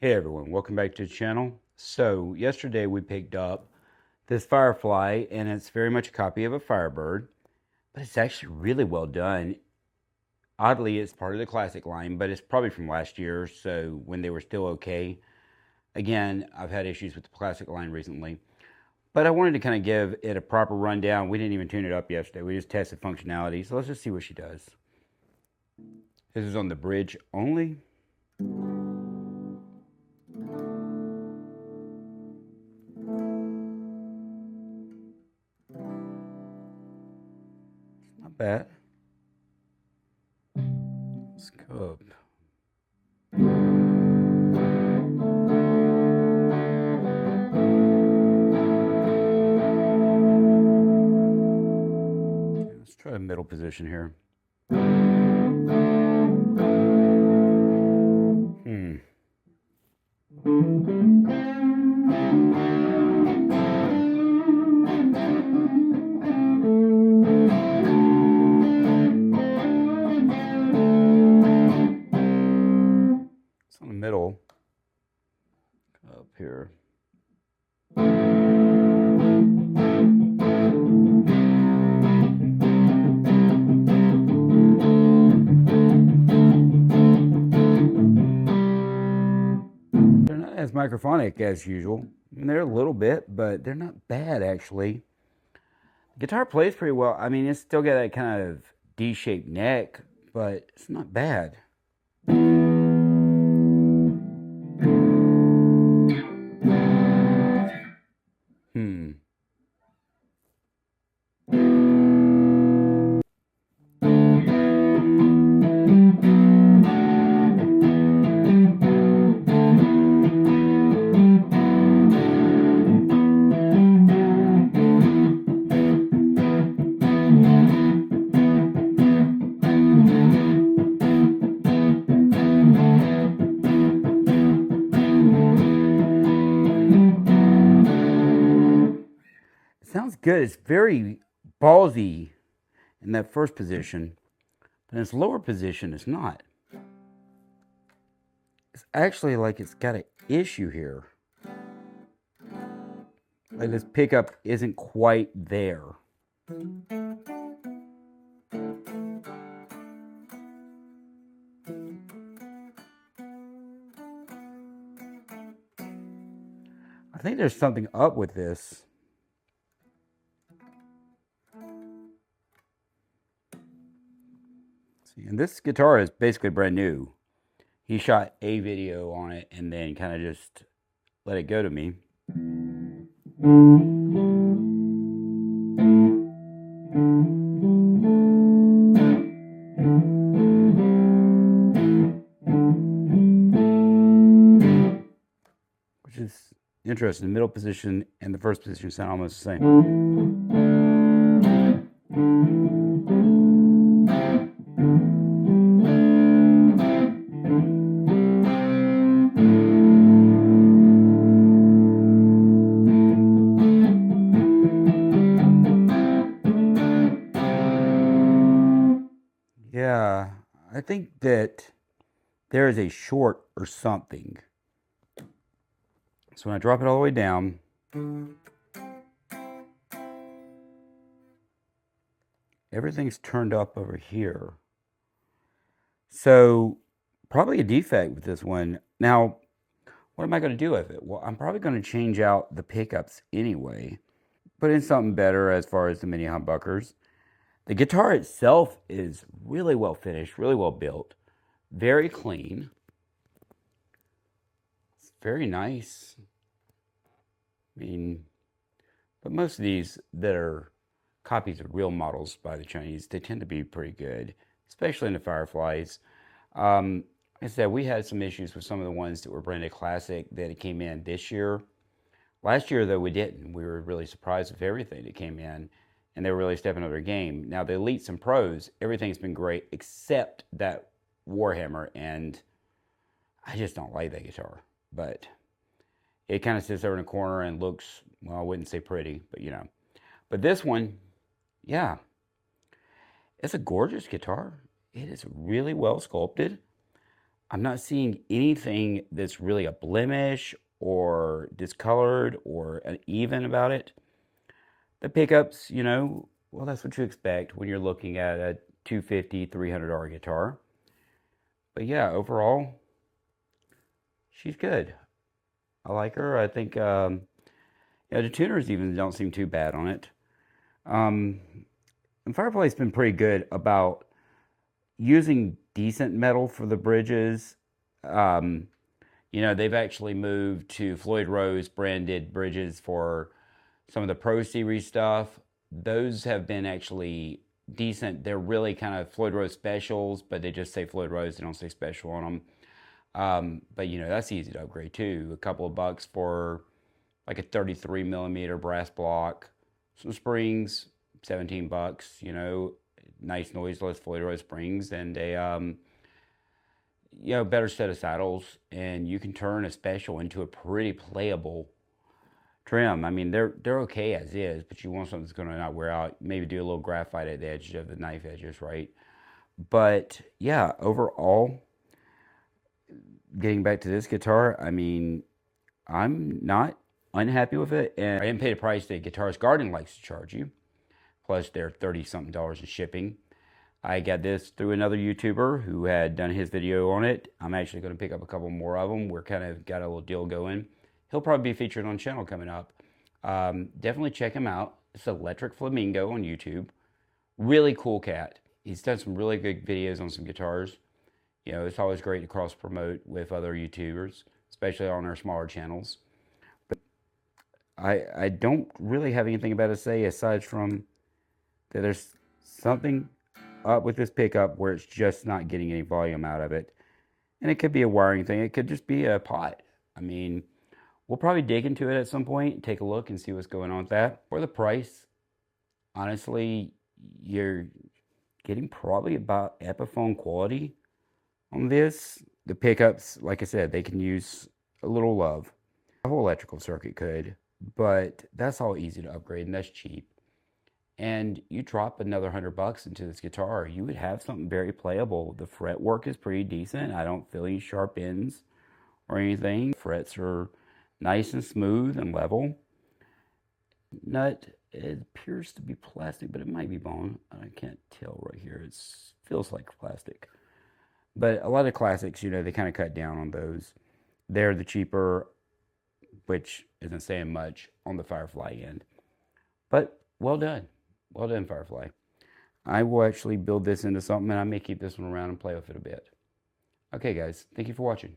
Hey everyone, welcome back to the channel. So yesterday we picked up this Firefly and it's very much a copy of a Firebird, but it's actually really well done. Oddly, it's part of the classic line, but it's probably from last year, so when they were still okay. Again, I've had issues with the classic line recently, but I wanted to kind of give it a proper rundown. We didn't even tune it up yesterday. We just tested functionality, so let's just see what she does. This is on the bridge only. Not bad. Let's go up. Okay, let's try a middle position here. It's on the middle. Up here. They're not as microphonic as usual. I mean, they're a little bit, but they're not bad actually. The guitar plays pretty well. I mean, it's still got that kind of D-shaped neck, but it's not bad. Sounds good. It's very ballsy in that first position, but in its lower position, it's not. It's actually like it's got an issue here. Like this pickup isn't quite there. I think there's something up with this. See, and this guitar is basically brand new. He shot a video on it and then kind of just let it go to me. Which is interesting. The middle position and the first position sound almost the same. Yeah, I think that there is a short or something. So when I drop it all the way down, everything's turned up over here. So probably a defect with this one. Now, what am I going to do with it? Well, I'm probably going to change out the pickups anyway. Put in something better as far as the mini humbuckers. The guitar itself is really well finished, really well built, very clean. It's very nice. I mean, but most of these that are copies of real models by the Chinese, they tend to be pretty good, especially in the Fireflies. Like I said, we had some issues with some of the ones that were branded classic that came in this year. Last year, though, we didn't. We were really surprised with everything that came in, and they were really stepping up their game. Now, the Elites and Pros, everything's been great except that Warhammer, and I just don't like that guitar. But it kind of sits there in a corner and looks, well, I wouldn't say pretty, but you know. But this one, yeah, it's a gorgeous guitar. It is really well sculpted. I'm not seeing anything that's really a blemish or discolored or uneven about it. The pickups, you know, well, that's what you expect when you're looking at a 250, $300 guitar. But yeah, overall, she's good. I like her. I think, yeah, the tuners even don't seem too bad on it. Um, and Firefly's been pretty good about using decent metal for the bridges. Um, you know, they've actually moved to Floyd Rose branded bridges for some of the Pro Series stuff. Those have been actually decent. They're really kind of Floyd Rose specials, but they just say Floyd Rose. They don't say special on them. But you know, that's easy to upgrade too. A couple of bucks for like a 33 millimeter brass block, some springs, 17 bucks, you know, nice noiseless Floyd Rose springs, and a, you know, better set of saddles. And you can turn a special into a pretty playable trim. I mean, they're okay as is, but you want something that's going to not wear out. Maybe do a little graphite at the edge of the knife edges, right? But yeah, overall, getting back to this guitar, I mean, I'm not unhappy with it, and I didn't pay the price that Guitarist Garden likes to charge you. Plus, they're 30 something dollars in shipping. I got this through another YouTuber who had done his video on it. I'm actually going to pick up a couple more of them. We're kind of got a little deal going. He'll probably be featured on the channel coming up. Definitely check him out. It's Electric Flamingo on YouTube. Really cool cat. He's done some really good videos on some guitars. You know, it's always great to cross promote with other YouTubers, especially on our smaller channels. But I don't really have anything bad to say aside from that there's something up with this pickup where it's just not getting any volume out of it. And it could be a wiring thing. It could just be a pot. I mean, we'll probably dig into it at some point, take a look and see what's going on with that. For the price, honestly, you're getting probably about Epiphone quality on this. The pickups, like I said, they can use a little love. The whole electrical circuit could, but that's all easy to upgrade and that's cheap. And you drop another $100 into this guitar, you would have something very playable. The fretwork is pretty decent. I don't feel any sharp ends or anything. Frets are nice and smooth and level. Nut, it appears to be plastic, but it might be bone. I can't tell right here. It feels like plastic. But a lot of classics, you know, they kind of cut down on those. They're the cheaper, which isn't saying much on the Firefly end. But well done. Well done, Firefly. I will actually build this into something, and I may keep this one around and play with it a bit. Okay, guys. Thank you for watching.